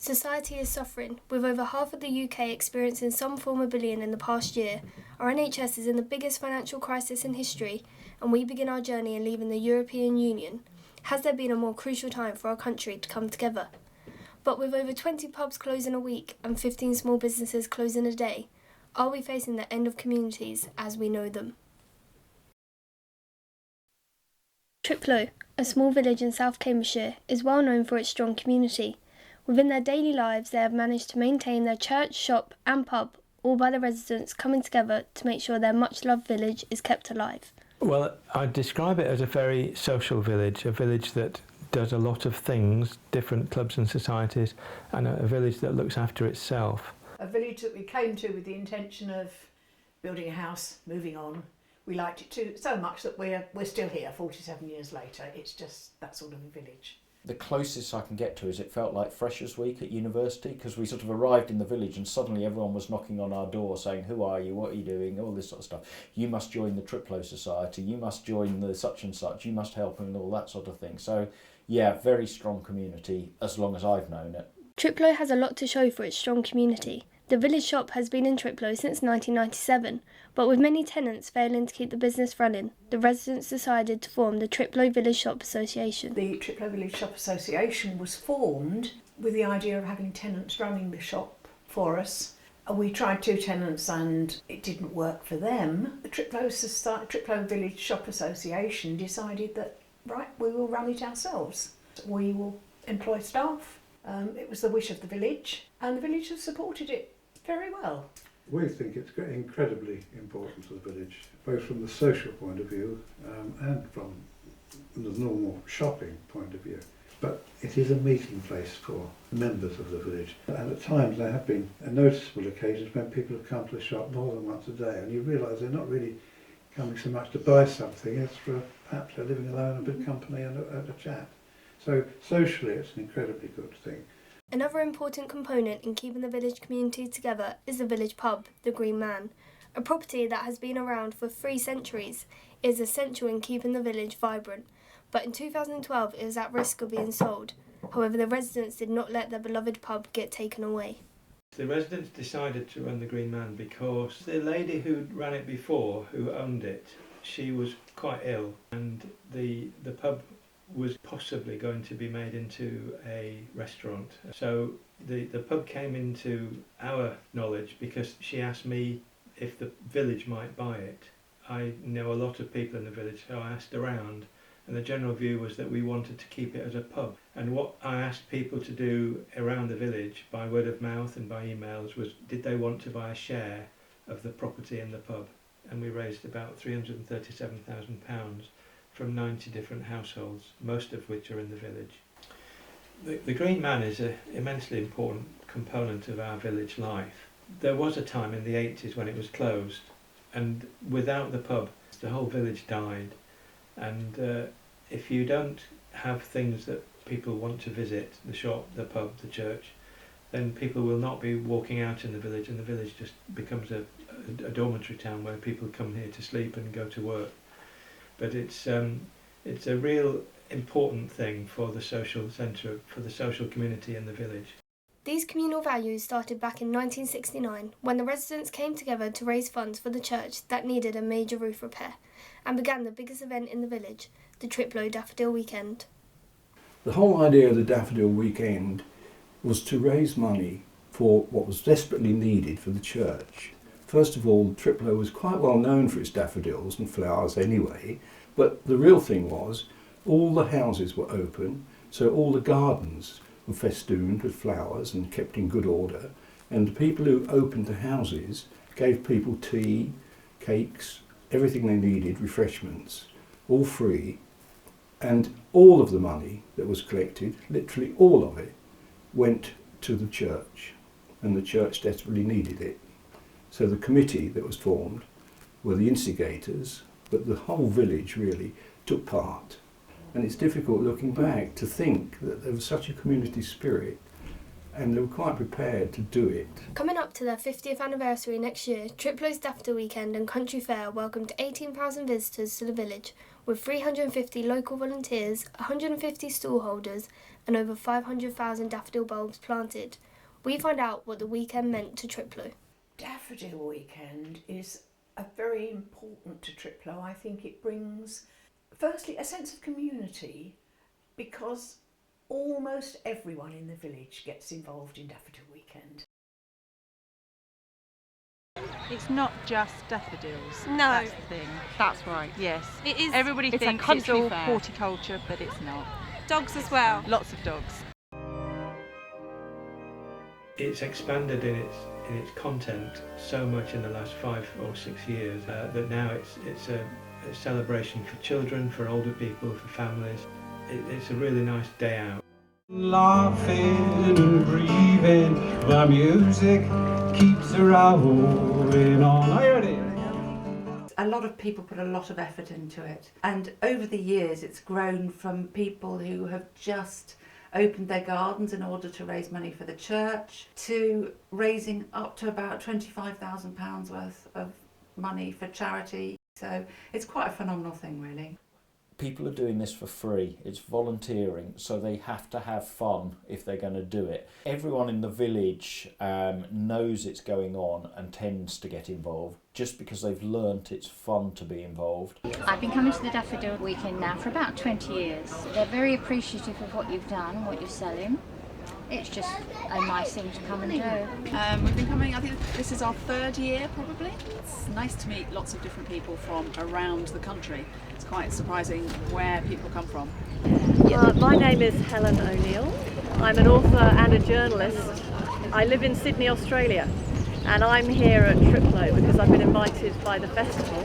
Society is suffering, with over half of the UK experiencing some form of bullying in the past year. Our NHS is in the biggest financial crisis in history, and we begin our journey in leaving the European Union. Has there been a more crucial time for our country to come together? But with over 20 pubs closing a week and 15 small businesses closing a day, are we facing the end of communities as we know them? Thriplow, a small village in South Cambridgeshire, is well known for its strong community. Within their daily lives, they have managed to maintain their church, shop and pub, all by the residents coming together to make sure their much-loved village is kept alive. Well, I'd describe it as a very social village, a village that does a lot of things, different clubs and societies, and a village that looks after itself. A village that we came to with the intention of building a house, moving on. We liked it too so much that we're still here 47 years later. It's just that sort of a village. The closest I can get to is it felt like Freshers' Week at university, because we sort of arrived in the village and suddenly everyone was knocking on our door saying, who are you, what are you doing, all this sort of stuff. You must join the Thriplow Society, you must join the such and such, you must help and all that sort of thing. So yeah, very strong community as long as I've known it. Thriplow has a lot to show for its strong community. The village shop has been in Thriplow since 1997, but with many tenants failing to keep the business running, the residents decided to form the Thriplow Village Shop Association. The Thriplow Village Shop Association was formed with the idea of having tenants running the shop for us. We tried 2 tenants and it didn't work for them. The Thriplow Village Shop Association decided that, right, we will run it ourselves. We will employ staff. It was the wish of the village, and the village has supported it very well. We think it's incredibly important to the village, both from the social point of view and from the normal shopping point of view. But it is a meeting place for members of the village. And at times there have been noticeable occasions when people have come to the shop more than once a day, and you realise they're not really coming so much to buy something as for perhaps they're living alone, a bit of company and a chat. So socially it's an incredibly good thing. Another important component in keeping the village community together is the village pub, the Green Man. A property that has been around for 3 centuries, is essential in keeping the village vibrant, but in 2012 it was at risk of being sold. However, the residents did not let their beloved pub get taken away. The residents decided to run the Green Man because the lady who ran it before, who owned it, she was quite ill, and the pub was possibly going to be made into a restaurant. So the pub came into our knowledge because she asked me if the village might buy it. I know a lot of people in the village, so I asked around, and the general view was that we wanted to keep it as a pub. And what I asked people to do around the village by word of mouth and by emails was, did they want to buy a share of the property in the pub? And we raised about £337,000 from 90 different households, most of which are in the village. The Green Man is an immensely important component of our village life. There was a time in the 80s when it was closed, and without the pub the whole village died. And if you don't have things that people want to visit, the shop, the pub, the church, then people will not be walking out in the village, and the village just becomes a dormitory town where people come here to sleep and go to work. But it's a real important thing for the social centre, for the social community in the village. These communal values started back in 1969 when the residents came together to raise funds for the church that needed a major roof repair, and began the biggest event in the village, the Thriplow Daffodil Weekend. The whole idea of the Daffodil Weekend was to raise money for what was desperately needed for the church. First of all, Thriplow was quite well known for its daffodils and flowers anyway, but the real thing was all the houses were open, so all the gardens were festooned with flowers and kept in good order, and the people who opened the houses gave people tea, cakes, everything they needed, refreshments, all free, and all of the money that was collected, literally all of it, went to the church, and the church desperately needed it. So the committee that was formed were the instigators, but the whole village really took part. And it's difficult looking back to think that there was such a community spirit, and they were quite prepared to do it. Coming up to their 50th anniversary next year, Thriplow's Daffodil Weekend and Country Fair welcomed 18,000 visitors to the village, with 350 local volunteers, 150 stallholders and over 500,000 daffodil bulbs planted. We find out what the weekend meant to Thriplow. Daffodil Weekend is very important to Thriplow. I think it brings, firstly, a sense of community, because almost everyone in the village gets involved in Daffodil Weekend. It's not just daffodils. No. That's the thing. That's right, yes. It is. Everybody It's thinks a country it's all fair. horticulture, but it's not. Dogs as well. Lots of dogs. It's expanded in its content so much in the last 5 or 6 years that now it's a celebration for children, for older people, for families. It's a really nice day out. Laughing and breathing, the music keeps rolling on. Are you ready? A lot of people put a lot of effort into it, and over the years it's grown from people who have just opened their gardens in order to raise money for the church to raising up to about £25,000 worth of money for charity. So it's quite a phenomenal thing, really. People are doing this for free. It's volunteering, so they have to have fun if they're going to do it. Everyone in the village knows it's going on and tends to get involved just because they've learnt it's fun to be involved. I've been coming to the Daffodil Weekend now for about 20 years. They're very appreciative of what you've done, what you're selling. It's just a nice thing to come and do. We've been coming, I think this is our 3rd year probably. It's nice to meet lots of different people from around the country. It's quite surprising where people come from. My name is Helen O'Neill. I'm an author and a journalist. I live in Sydney, Australia, and I'm here at Thriplow because I've been invited by the festival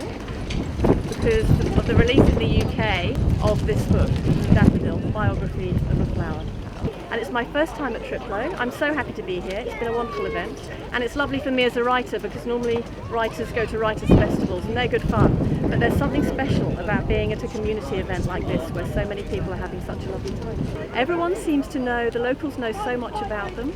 because of the release in the UK of this book, Daffodil, Biography of a Flower. And it's my first time at Thriplow. I'm so happy to be here. It's been a wonderful event, and it's lovely for me as a writer because normally writers go to writers' festivals and they're good fun, but there's something special about being at a community event like this where so many people are having such a lovely time. Everyone seems to know, the locals know so much about them.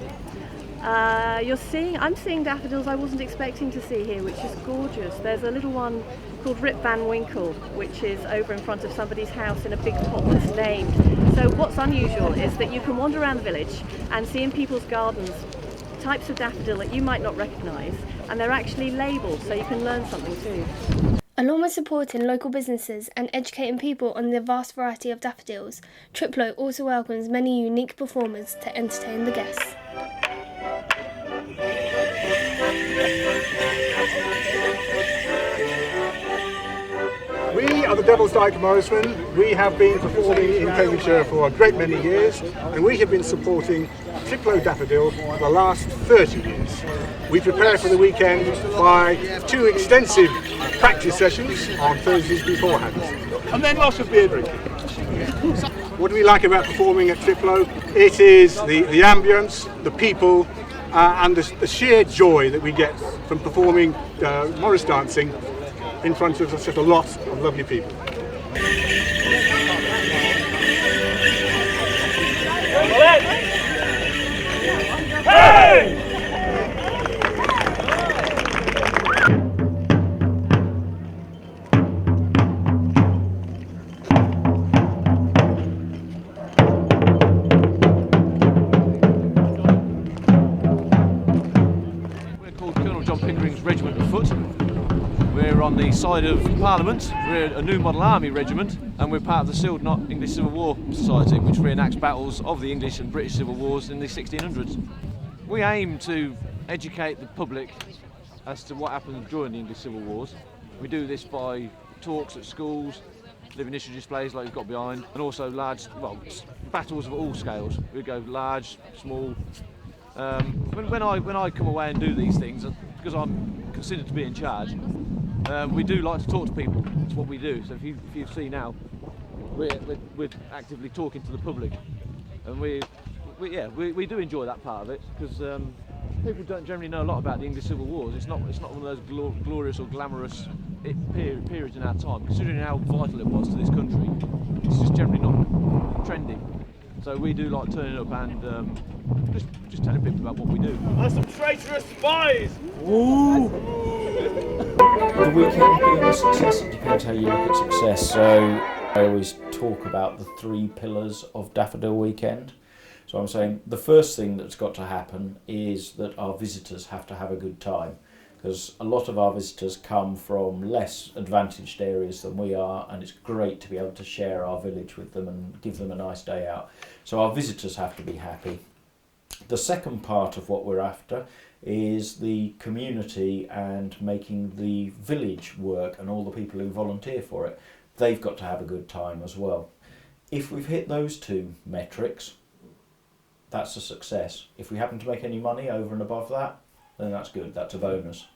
I'm seeing daffodils I wasn't expecting to see here, which is gorgeous. There's a little one called Rip Van Winkle, which is over in front of somebody's house in a big pot that's named. So what's unusual is that you can wander around the village and see in people's gardens types of daffodil that you might not recognise, and they're actually labelled so you can learn something too. Along with supporting local businesses and educating people on the vast variety of daffodils, Thriplow also welcomes many unique performers to entertain the guests. We are the Devil's Dyke Morrismen. We have been performing in Cambridgeshire for a great many years, and we have been supporting Thriplow Daffodil for the last 30 years. We prepare for the weekend by 2 extensive practice sessions on Thursdays beforehand, and then lots of beer drinking. What do we like about performing at Thriplow? It is the ambience, the people, and the sheer joy that we get from performing Morris dancing in front of such a lot of lovely people. Hey! We're called Colonel John Pickering's Regiment of Foot. We're on the side of Parliament. We're a new model army regiment, and we're part of the Sealed Knot English Civil War Society, which reenacts battles of the English and British Civil Wars in the 1600s. We aim to educate the public as to what happened during the English Civil Wars. We do this by talks at schools, living history displays like you've got behind, and also large, battles of all scales. We go large, small. When I come away and do these things, because I'm considered to be in charge, we do like to talk to people. That's what we do. So if you see now, we're actively talking to the public, and we do enjoy that part of it because people don't generally know a lot about the English Civil Wars. It's not one of those glorious or glamorous periods in our time. Considering how vital it was to this country, it's just generally not trendy. So we do like turning up and just telling people about what we do. That's some traitorous spies! Ooh. The weekend being a success, it depends how you look at success. So I always talk about the 3 pillars of Daffodil Weekend. So I'm saying the first thing that's got to happen is that our visitors have to have a good time, because a lot of our visitors come from less advantaged areas than we are, and it's great to be able to share our village with them and give them a nice day out. So our visitors have to be happy. The second part of what we're after is the community and making the village work, and all the people who volunteer for it, they've got to have a good time as well. If we've hit those 2 metrics, that's a success. If we happen to make any money over and above that, then that's good, that's a bonus.